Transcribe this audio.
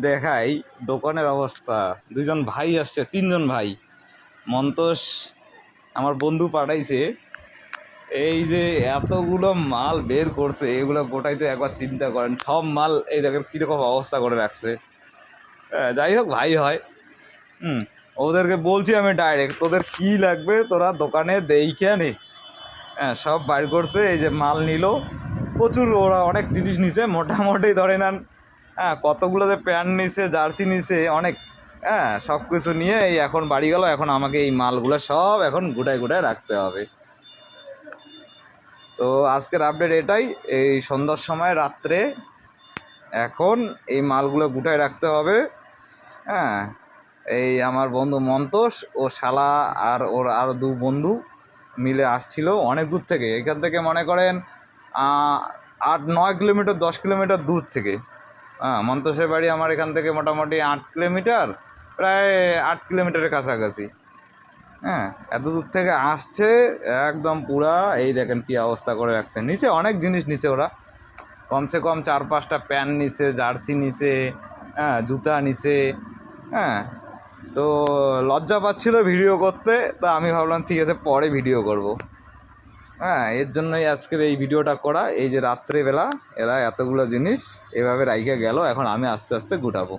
দেখাই দোকানের অবস্থা। দুইজন ভাই আসছে, তিনজন ভাই। মন্তোষ আমার বন্ধু পাঠাইছে, এই যে এতগুলো মাল বের করছে, এগুলো গোটাইতে একবার চিন্তা করেন। সব মাল এই দেখেন কীরকম অবস্থা করে রাখছে। যাই হোক, ভাই হয়। ওদেরকে বলছি আমি ডাইরেক্ট, তোদের কি লাগবে তোরা দোকানে দেইখে নে। সব বাইর করছে, এই যে মাল নিল প্রচুর। ওরা অনেক জিনিস নিছে, মোটামুটি ধরে নেন কতগুলো যে প্যান্ট নিছে, জার্সি নিছে অনেক। সব কিছু নিয়ে এই এখন বাড়ি গেল। এখন আমাকে এই মালগুলো সব এখন গুটায় গুটায় রাখতে হবে। তো আজকের আপডেট এটাই। এই সন্ধ্যার সময় রাত্রে এখন এই মালগুলো গুটায় রাখতে হবে। এই আমার বন্ধু মন্তোষ ও শালা আর ওর আরও দু বন্ধু মিলে আসছিল অনেক দূর থেকে। এখান থেকে মনে করেন 8-9 কিলোমিটার, 10 কিলোমিটার দূর থেকে। মন্তোষের বাড়ি আমার এখান থেকে মোটামুটি 8 কিলোমিটার, প্রায় 8 কিলোমিটারের কাছাকাছি। এত দূর থেকে আসছে একদম পুরা। এই দেখেন কী অবস্থা করে রাখছে। নিচে অনেক জিনিস নিচে ওরা, কমসে কম 4-5টা প্যান্ট নিছে, জার্সি নিছে, জুতা নিছে। তো লজ্জা পাচ্ছিল ভিডিও করতে, তো আমি ভাবলাম ঠিক আছে পরে ভিডিও করব। এর জন্যই আজকের এই ভিডিওটা করা। এই যে রাত্রেবেলা এরা এতগুলো জিনিস এভাবে রাইখে গেল, এখন আমি আস্তে আস্তে গুটাবো।